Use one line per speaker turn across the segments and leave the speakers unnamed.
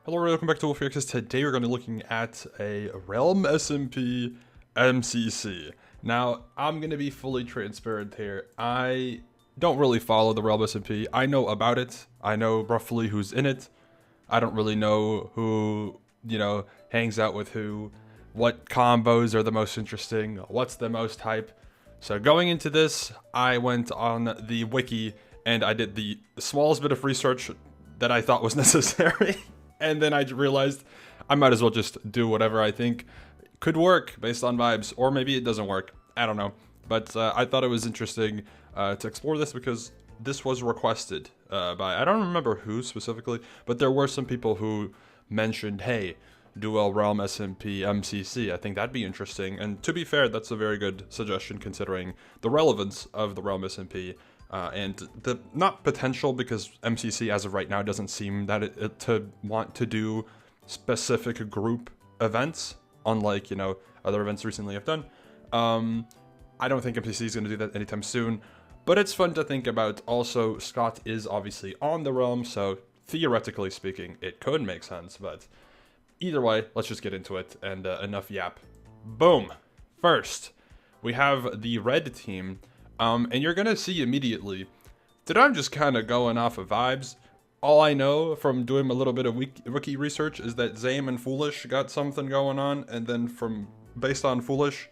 Hello, welcome back to Wolfeei, because today we're going to be looking at a Realm SMP MCC. Now, I'm going to be fully transparent here. I don't really follow the Realm SMP. I know about it. I know roughly who's in it. I don't really know who, hangs out with who, what combos are the most interesting, what's the most hype. So going into this, I went on the wiki and I did the smallest bit of research that I thought was necessary. And then I realized I might as well just do whatever I think could work based on vibes, or maybe it doesn't work. I don't know. But I thought it was interesting to explore this because this was requested by, I don't remember who specifically, but there were some people who mentioned, hey, do a Realm SMP MCC. I think that'd be interesting. And to be fair, that's a very good suggestion considering the relevance of the Realm SMP. And the not potential, because MCC as of right now doesn't seem that it to want to do specific group events, unlike other events recently have done. I don't think MCC is going to do that anytime soon, but it's fun to think about. Also, Scott is obviously on the Realm, so theoretically speaking, it could make sense. But either way, let's just get into it. And enough yap. Boom. First, we have the red team. And you're going to see immediately that I'm just kind of going off of vibes. All I know from doing a little bit of wiki research is that Zame and Foolish got something going on. And then based on Foolish,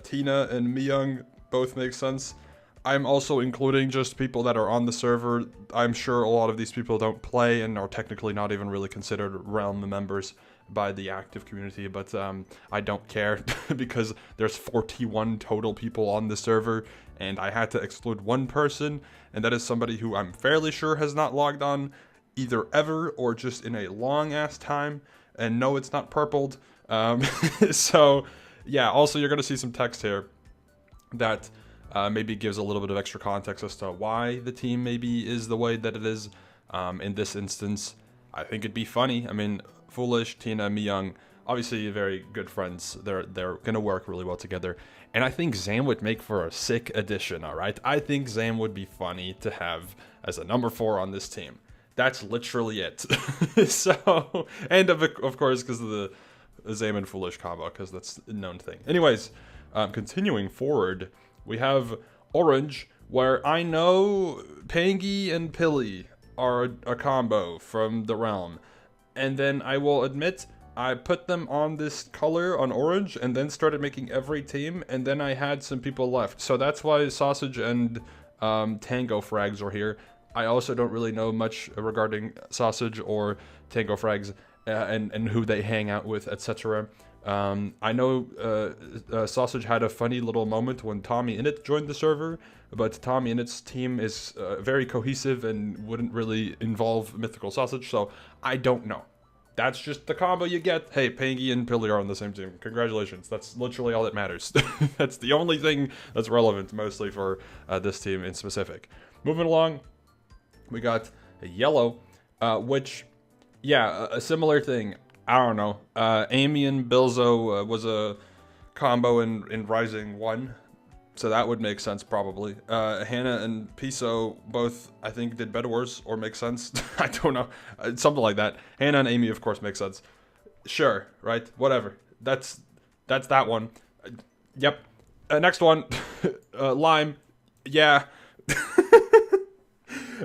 Tina and Myung both make sense. I'm also including just people that are on the server. I'm sure a lot of these people don't play and are technically not even really considered Realm members by the active community, but I don't care because there's 41 total people on the server and I had to exclude one person, and that is somebody who I'm fairly sure has not logged on either ever or just in a long ass time, and no, it's not purpled. So yeah, also you're gonna see some text here that maybe gives a little bit of extra context as to why the team maybe is the way that it is. In this instance, I think it'd be funny. I mean, Foolish, Tina, Myung, obviously very good friends. They're gonna work really well together, and I think Zam would make for a sick addition. All right, I think Zam would be funny to have as a number 4 on this team. That's literally it. So, and of course, because of the Zam and Foolish combo, because that's a known thing. Anyways, continuing forward, we have Orange, where I know Pangy and Pilly are a combo from the Realm. And then I will admit, I put them on this color on Orange and then started making every team, and then I had some people left. So that's why Sausage and Tango Frags are here. I also don't really know much regarding Sausage or Tango Frags and who they hang out with, etc. I know Sausage had a funny little moment when Tommy Innit joined the server, but Tommy Innit's team is very cohesive and wouldn't really involve Mythical Sausage, so I don't know. That's just the combo you get. Hey, Pangy and Pilly are on the same team. Congratulations. That's literally all that matters. That's the only thing that's relevant, mostly for this team in specific. Moving along, we got a Yellow, which, yeah, a similar thing. I don't know. Amy and Bilzo was a combo in Rising 1, so that would make sense probably. Hannah and Piso both, I think, did Bed Wars, or make sense. I don't know. Something like that. Hannah and Amy, of course, make sense. Sure, right? Whatever. That's that one. Yep. Next one. Lime. Yeah.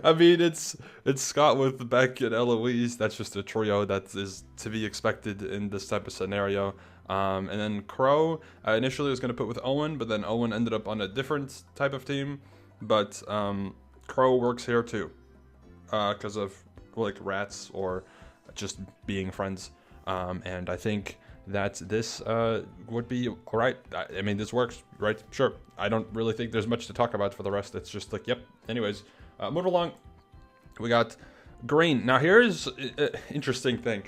I mean, it's Scott with Beck and Eloise. That's just a trio that is to be expected in this type of scenario. And then Crow, initially was going to put with Owen, but then Owen ended up on a different type of team. But Crow works here too, because of like rats or just being friends. And I think that this would be alright. I mean, this works, right? Sure. I don't really think there's much to talk about for the rest. It's just like, yep. Anyways. Move along, we got Green. Now here's an interesting thing.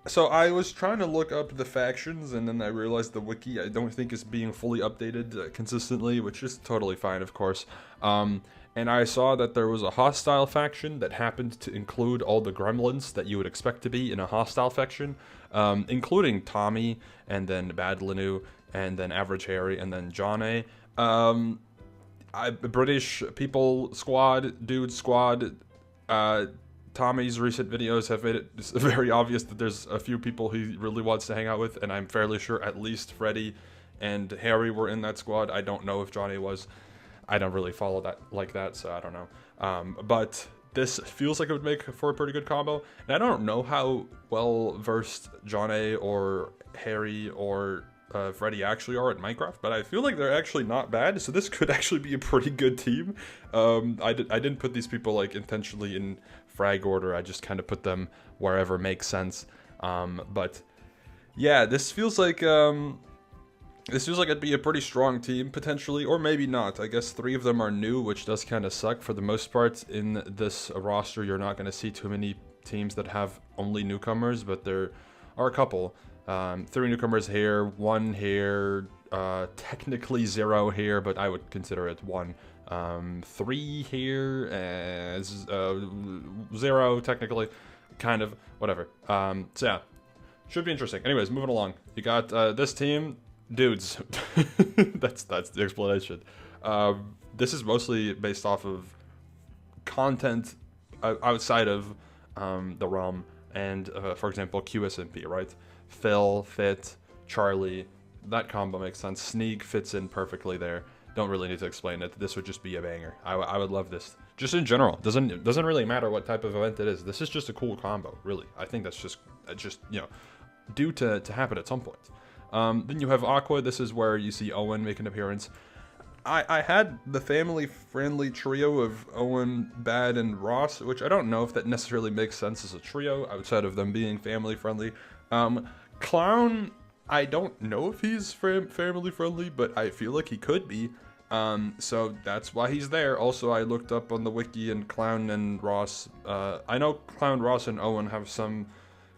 So I was trying to look up the factions, and then I realized the wiki I don't think is being fully updated consistently, which is totally fine, of course. And I saw that there was a hostile faction that happened to include all the gremlins that you would expect to be in a hostile faction, including Tommy, and then Bad Linu, and then Average Harry, and then John A. British people squad, dude squad, Tommy's recent videos have made it very obvious that there's a few people he really wants to hang out with, and I'm fairly sure at least Freddy and Harry were in that squad. I don't know if Johnny was. I don't really follow that like that, so I don't know. But this feels like it would make for a pretty good combo. And I don't know how well versed Johnny or Harry or Freddy actually are at Minecraft, but I feel like they're actually not bad, so this could actually be a pretty good team. I didn't put these people like intentionally in frag order, I just kind of put them wherever makes sense. But yeah, this feels like it'd be a pretty strong team, potentially, or maybe not. I guess 3 of them are new, which does kind of suck. For the most part, in this roster, you're not going to see too many teams that have only newcomers, but there are a couple. 3 newcomers here, 1 here, technically 0 here, but I would consider it 1. 3 here, and 0 technically, kind of, whatever. So yeah, should be interesting. Anyways, moving along. You got this team. Dudes, that's the explanation. This is mostly based off of content outside of the realm, and for example, QSMP, right? Phil, Fit, Charlie, that combo makes sense. Sneak fits in perfectly there. Don't really need to explain it. This would just be a banger. I would love this. Just in general, doesn't really matter what type of event it is. This is just a cool combo, really. I think that's just you know, due to happen at some point. Then you have Aqua. This is where you see Owen make an appearance. I had the family-friendly trio of Owen, Bad, and Ross, which I don't know if that necessarily makes sense as a trio outside of them being family-friendly. Clown, I don't know if he's family-friendly, but I feel like he could be. So that's why he's there. Also, I looked up on the wiki, and Clown and Ross, I know Clown, Ross, and Owen have some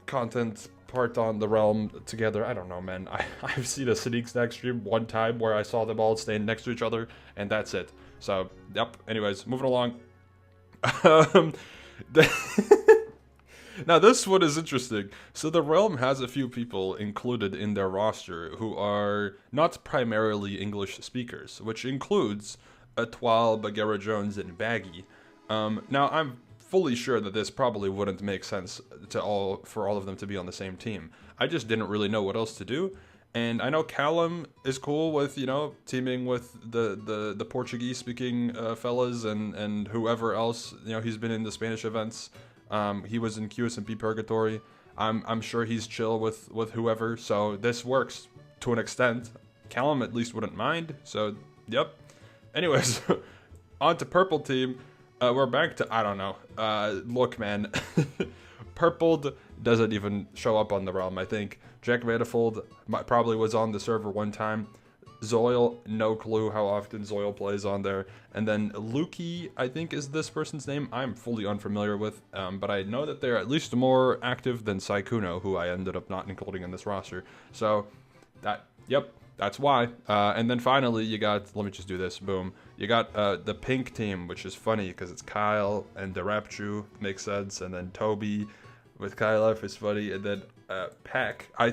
content part on the realm together. I don't know, man. I've seen a Sneak Snack stream one time where I saw them all staying next to each other, and that's it. So, yep. Anyways, moving along. Now, this one is interesting. So, the realm has a few people included in their roster who are not primarily English speakers, which includes Etoile, Bagheera Jones, and Baggy. Now, I'm fully sure that this probably wouldn't make sense for all of them to be on the same team. I just didn't really know what else to do, and I know Callum is cool with, you know, teaming with the Portuguese speaking fellas and whoever else. You know, he's been in the Spanish events. He was in QSMP Purgatory. I'm sure he's chill with whoever, so this works to an extent. Callum at least wouldn't mind, so yep. Anyways, on to purple team. We're back to, I don't know. Look, man. Purpled doesn't even show up on the realm, I think. Jack Manifold probably was on the server one time. Zoil, no clue how often Zoil plays on there. And then Lukey, I think is this person's name. I'm fully unfamiliar with, but I know that they're at least more active than Saikuno, who I ended up not including in this roster. So, yep. That's why. And then finally, you got, let me just do this, boom. You got the pink team, which is funny because it's Kyle and Derapchu, makes sense. And then Toby with Kyle F is funny. And then Pack. I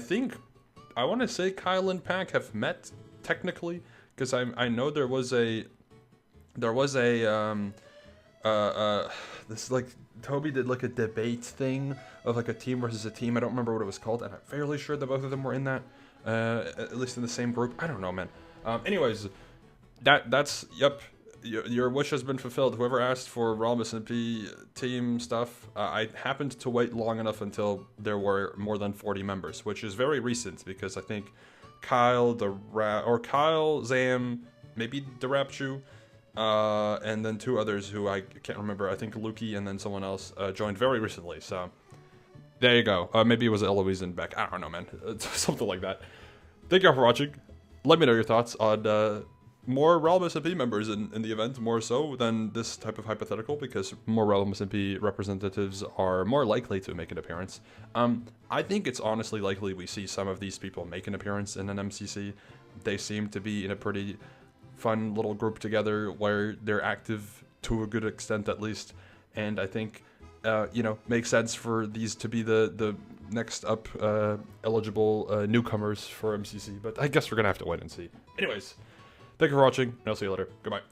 want to say Kyle and Pack have met technically, because I know there was a this like, Toby did like a debate thing of like a team versus a team. I don't remember what it was called, and I'm fairly sure that both of them were in that. At least in the same group. I don't know, man. Anyways, that's yep. Your wish has been fulfilled. Whoever asked for Realm SMP team stuff, I happened to wait long enough until there were more than 40 members, which is very recent because I think Kyle, Zam, maybe Derapchu, and then 2 others who I can't remember. I think Lukey and then someone else joined very recently. So. There you go. Maybe it was Eloise and Beck. I don't know, man. Something like that. Thank you all for watching. Let me know your thoughts on more Realm SMP members in the event, more so than this type of hypothetical, because more Realm SMP representatives are more likely to make an appearance. I think it's honestly likely we see some of these people make an appearance in an MCC. They seem to be in a pretty fun little group together where they're active to a good extent at least, and I think you know, makes sense for these to be the next up eligible newcomers for MCC, but I guess we're gonna have to wait and see. Anyways, thank you for watching, and I'll see you later. Goodbye.